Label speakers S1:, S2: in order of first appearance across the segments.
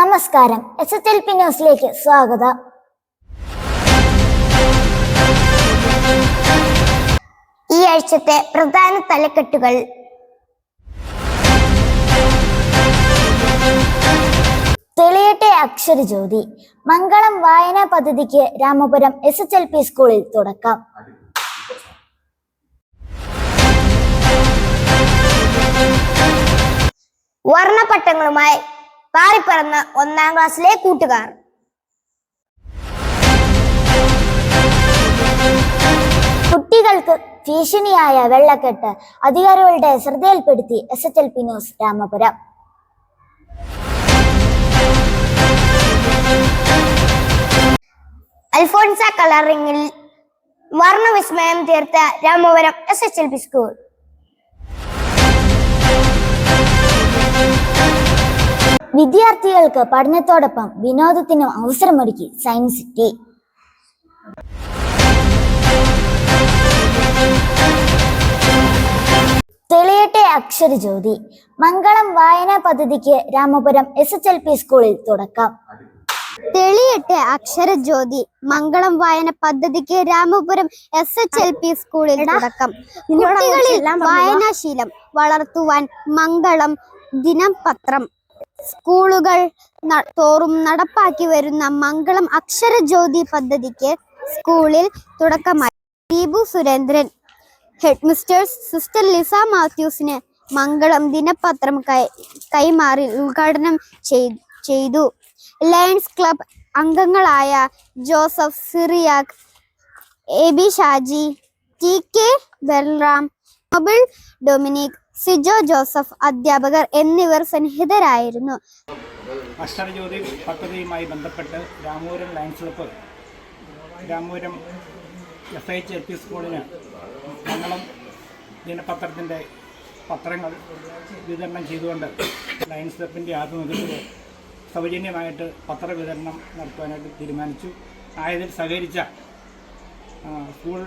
S1: നമസ്കാരം. SHLP ന്യൂസിലേക്ക് സ്വാഗതം. ഈ ആഴ്ചത്തെ പ്രധാന തലക്കെട്ടുകൾ. തെളിയട്ടെ അക്ഷരജ്യോതി. മംഗളം വായനാ പദ്ധതിക്ക് രാമപുരം SHLP സ്കൂളിൽ തുടക്കം. വർണ്ണപ്പട്ടങ്ങളുമായി പാറിപ്പറന്ന 1ാം ക്ലാസ്സിലെ കൂട്ടുകാർ. കുട്ടികൾക്ക് ഭീഷണിയായ വെള്ളക്കെട്ട് അധികാരികളുടെ ശ്രദ്ധയിൽപ്പെടുത്തി SHLP ന്യൂസ് രാമപുരം. അൽഫോൺസ കളറിംഗിൽ വർണ്ണവിസ്മയം തീർത്ത രാമപുരം SHLP സ്കൂൾ. വിദ്യാർത്ഥികൾക്ക് പഠനത്തോടൊപ്പം വിനോദത്തിനും അവസരമൊരുക്കി സയൻസ് സിറ്റി. തെളിയട്ടെ അക്ഷരജ്യോതി. മംഗളം വായനാ പദ്ധതിക്ക് രാമപുരം SHLP സ്കൂളിൽ തുടക്കം.
S2: തെളിയട്ടെ അക്ഷരജ്യോതി. മംഗളം വായന പദ്ധതിക്ക് രാമപുരം SHLP സ്കൂളിൽ തുടക്കം. കുട്ടികളിൽ വായനാശീലം വളർത്തുവാൻ മംഗളം ദിനപത്രം സ്കൂളുകൾ തോറും നടപ്പാക്കി വരുന്ന മംഗളം അക്ഷരജ്യോതി പദ്ധതിക്ക് സ്കൂളിൽ തുടക്കമായി. Deepu Surendran headmistress sister Lisa മാത്യൂസിന് മംഗളം ദിനപത്രം കൈമാറി ഉദ്ഘാടനം ചെയ്തു. ലയൺസ് ക്ലബ് അംഗങ്ങളായ Joseph Cyriac, AB Shaji, TK Balram, മൊബിൾ ഡൊമിനിക്, സിജോ ജോസഫ് അധ്യാപകർ എന്നിവർ സന്നിഹിതരായിരുന്നു.
S3: അക്ഷരജ്യോതി പദ്ധതിയുമായി ബന്ധപ്പെട്ട് Ramapuram lions club Ramapuram SHLP സ്കൂളിന് മംഗളം ദിനപത്രത്തിൻ്റെ പത്രങ്ങൾ വിതരണം ചെയ്തുകൊണ്ട് ലയൺസ് ക്ലബിൻ്റെ ആഭിമുഖ്യത്തിൽ സൗജന്യമായിട്ട് പത്രവിതരണം നടത്തുവാനായിട്ട് തീരുമാനിച്ചു. ആയതിൽ സഹകരിച്ച സ്കൂൾ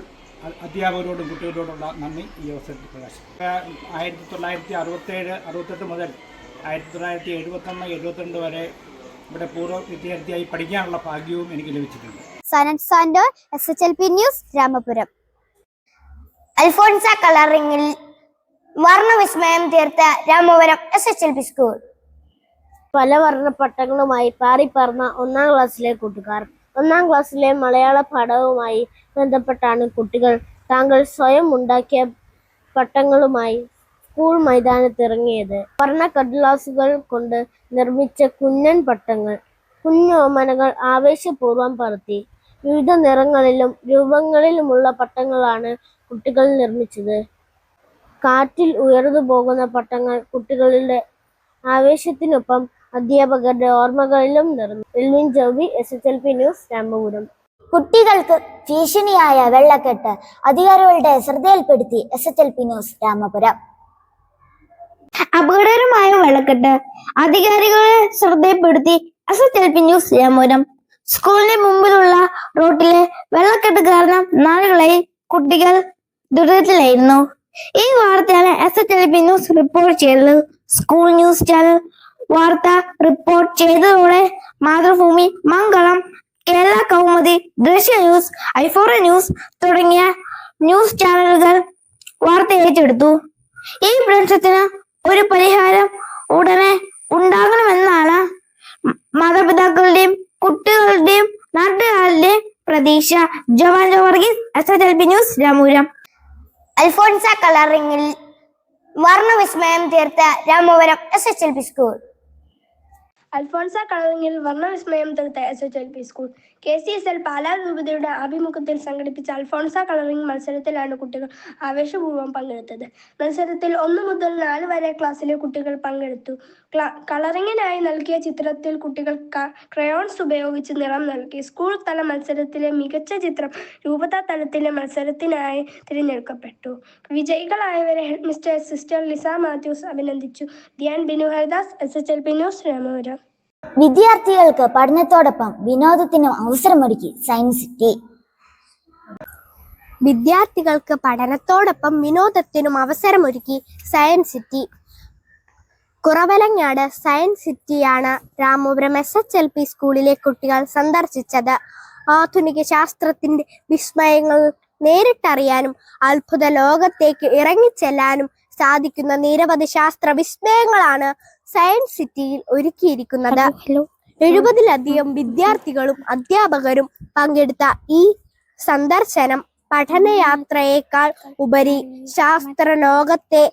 S3: അധ്യാപകരോടും കുട്ടികളോടുള്ള നന്ദി ഈ അവസരത്തിൽ പ്രകാശിക്കും. 1967-68 മുതൽ 1971-72 വരെ ഇവിടെ പൂർവ്വ വിദ്യാർത്ഥിയായി പഠിക്കാനുള്ള ഭാഗ്യവും എനിക്ക് ലഭിച്ചിട്ടുണ്ട്.
S2: സനത് സാൻഡോ, SHLP ന്യൂസ് രാമപുരം.
S1: അൽഫോൺസ കളറിംഗിൽ വർണ്ണവിസ്മയം തീർത്ത രാമപുരം SHLP സ്കൂൾ.
S4: പല വർണ്ണപ്പട്ടങ്ങളുമായി പാറിപ്പറന്ന 1ാം ക്ലാസ്സിലെ കൂട്ടുകാർ. 1ാം ക്ലാസ്സിലെ മലയാള പാഠവുമായി ബന്ധപ്പെട്ടാണ് കുട്ടികൾ താങ്കൾ സ്വയം ഉണ്ടാക്കിയ പട്ടങ്ങളുമായി സ്കൂൾ മൈതാനത്തിറങ്ങിയത്. വർണ്ണക്കടലാസുകൾ കൊണ്ട് നിർമ്മിച്ച കുഞ്ഞൻ പട്ടങ്ങൾ, കുഞ്ഞോമനകൾ ആവേശപൂർവ്വം പറത്തി. വിവിധ നിറങ്ങളിലും രൂപങ്ങളിലുമുള്ള പട്ടങ്ങളാണ് കുട്ടികൾ നിർമ്മിച്ചത്. കാറ്റിൽ ഉയർന്നു പോകുന്ന പട്ടങ്ങൾ കുട്ടികളുടെ ആവേശത്തിനൊപ്പം അധ്യാപകരുടെ ഓർമ്മകളിലും നിറഞ്ഞു. Elwyn Joby, SHLP news Ramapuram.
S1: കുട്ടികൾക്ക് ഭീഷണിയായ വെള്ളക്കെട്ട് അധികാരികളുടെ ശ്രദ്ധയിൽപ്പെടുത്തി SHLP ന്യൂസ് രാമപുരം.
S2: അപകടകരമായ വെള്ളക്കെട്ട് അധികാരികളെ ശ്രദ്ധയിൽപ്പെടുത്തി SHLP ന്യൂസ് രാമപുരം. സ്കൂളിന് മുമ്പിലുള്ള റോഡിലെ വെള്ളക്കെട്ട് കാരണം നാളുകളായി കുട്ടികൾ ദുരിതത്തിലായിരുന്നു. ഈ വാർത്തയാണ് SHLP ന്യൂസ് റിപ്പോർട്ട് ചെയ്തത്. സ്കൂൾ ന്യൂസ് ചാനൽ വാർത്ത റിപ്പോർട്ട് ചെയ്തതോടെ മാതൃഭൂമി, മംഗളം, കേരള കൗമുദി, ദൃശ്യ ന്യൂസ്, i4 ന്യൂസ് തുടങ്ങിയ ന്യൂസ് ചാനലുകൾ വാർത്ത ഏറ്റെടുത്തു. ഈ പ്രശ്നത്തിന് ഒരു പരിഹാരം ഉടനെ ഉണ്ടാകണമെന്നാണ് മാതാപിതാക്കളുടെയും കുട്ടികളുടെയും നാട്ടുകാരുടെയും പ്രതീക്ഷ. Joan Varghese, SHLP news Ramapuram.
S1: Alphonsa കളറിംഗിൽ വർണ്ണവിസ്മയം തീർത്ത രാമപുരം SHLP സ്കൂൾ.
S5: അൽഫോൺസ കളറിംഗിൽ വർണ്ണവിസ്മയം തീർത്ത SHLP സ്കൂൾ. KCSL പാലാ രൂപതയുടെ ആഭിമുഖ്യത്തിൽ സംഘടിപ്പിച്ച അൽഫോൺസ കളറിംഗ് മത്സരത്തിലാണ് കുട്ടികൾ ആവേശപൂർവ്വം പങ്കെടുത്തത്. മത്സരത്തിൽ 1 മുതൽ 4 വരെ ക്ലാസ്സിലെ കുട്ടികൾ പങ്കെടുത്തു. കളറിങ്ങിനായി നൽകിയ ചിത്രത്തിൽ കുട്ടികൾ ക്രയോൺസ് ഉപയോഗിച്ച് നിറം നൽകി. സ്കൂൾ തല മത്സരത്തിലെ മികച്ച ചിത്രം രൂപതാ തലത്തിലെ മത്സരത്തിനായി തിരഞ്ഞെടുക്കപ്പെട്ടു. വിജയികളായവരെ ഹെഡ്മിസ്റ്റർ സിസ്റ്റർ ലിസ മാത്യൂസ് അഭിനന്ദിച്ചു. Dhyan Binu Haridas, SHLP news Ramapuram.
S1: വിദ്യാർത്ഥികൾക്ക് പഠനത്തോടൊപ്പം വിനോദത്തിനും അവസരമൊരുക്കി സയൻസ് സിറ്റി.
S2: വിദ്യാർത്ഥികൾക്ക് പഠനത്തോടൊപ്പം വിനോദത്തിനും അവസരമൊരുക്കി സയൻസ് സിറ്റി.
S4: കുറവലങ്ങാട് സയൻസ് സിറ്റിയാണ് രാമപുരം SHLP സ്കൂളിലെ കുട്ടികൾ സന്ദർശിച്ചത്. ആധുനിക ശാസ്ത്രത്തിന്റെ വിസ്മയങ്ങൾ നേരിട്ടറിയാനും അത്ഭുത ലോകത്തേക്ക് ഇറങ്ങിച്ചെല്ലാനും സാധിക്കുന്ന നിരവധി ശാസ്ത്ര വിസ്മയങ്ങളാണ് സയൻസ് സിറ്റിയിൽ ഒരുക്കിയിരിക്കുന്നത്. 70-ലധികം വിദ്യാർത്ഥികളും അധ്യാപകരും പങ്കെടുത്ത ഈ സന്ദർശനം പഠനയാത്രയേക്കാൾ ഉപരി ശാസ്ത്ര ലോകത്തെ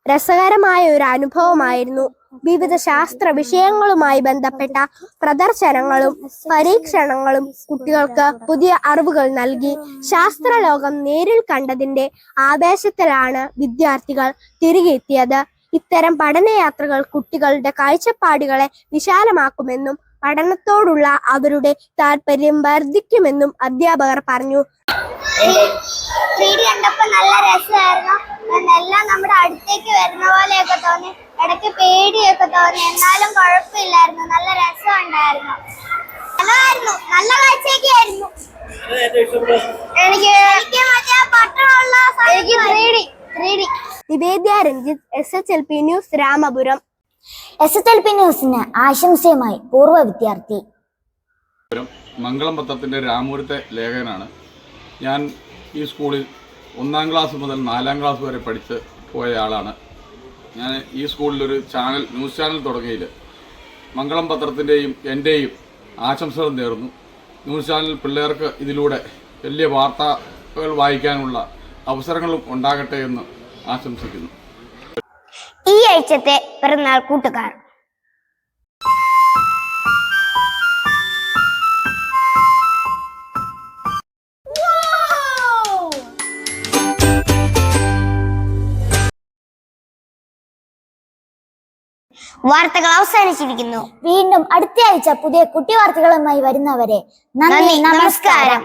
S4: രസകരമായ ഒരു അനുഭവമായിരുന്നു. വിവിധ ശാസ്ത്ര വിഷയങ്ങളുമായി ബന്ധപ്പെട്ട പ്രദർശനങ്ങളും പരീക്ഷണങ്ങളും കുട്ടികൾക്ക് പുതിയ അറിവുകൾ നൽകി. ശാസ്ത്രലോകം നേരിൽ കണ്ടതിന്റെ ആവേശത്തിലാണ് വിദ്യാർത്ഥികൾ തിരികെ എത്തിയത്. ഇത്തരം പഠനയാത്രകൾ കുട്ടികളുടെ കാഴ്ചപ്പാടുകളെ വിശാലമാക്കുമെന്നും പഠനത്തോടുള്ള അവരുടെ താല്പര്യം വർദ്ധിക്കുമെന്നും അധ്യാപകർ പറഞ്ഞു.
S2: 3D കണ്ടപ്പോ നല്ല രസമായിരുന്നു. എല്ലാം നമ്മുടെ അടുത്തേക്ക് വരുന്ന പോലെയൊക്കെ തോന്നി. ഇടയ്ക്ക് പേടിയൊക്കെ തോന്നി, എന്നാലും കുഴപ്പമില്ലായിരുന്നു. നല്ല രസമുണ്ടായിരുന്നു. നല്ലതായിരുന്നു. നല്ല കാഴ്ചയൊക്കെ ആയിരുന്നു. എനിക്ക് മറ്റേ പട്ടണമുള്ള 3D.
S4: Nivedya Ranjith, SHLP news, Ramapuram.
S1: SHLP ന്യൂസിന് ആശംസയുമായി പൂർവ്വ വിദ്യാർത്ഥി.
S6: മംഗളം പത്രത്തിൻ്റെ രാമപുരത്തെ ലേഖകനാണ് ഞാൻ. ഈ സ്കൂളിൽ 1-ാം ക്ലാസ് മുതൽ 4-ാം ക്ലാസ് വരെ പഠിച്ച് പോയ ആളാണ് ഞാൻ. ഈ സ്കൂളിലൊരു ന്യൂസ് ചാനൽ തുടങ്ങിയതിൽ മംഗളം പത്രത്തിൻ്റെയും എൻ്റെയും ആശംസകൾ നേർന്നു. ന്യൂസ് ചാനൽ പിള്ളേർക്ക് ഇതിലൂടെ വലിയ വാർത്തകൾ വായിക്കാനുള്ള അവസരങ്ങളും ഉണ്ടാകട്ടെ എന്ന് ആശംസിക്കുന്നു.
S2: ഈ ആഴ്ചത്തെ പിറന്നാൾ കൂട്ടുകാർ. വാർത്തകൾ അവസാനിച്ചിരിക്കുന്നു.
S1: വീണ്ടും അടുത്ത ആഴ്ച പുതിയ കുട്ടി വാർത്തകളുമായി വരുന്നവരെ നന്ദി, നമസ്കാരം.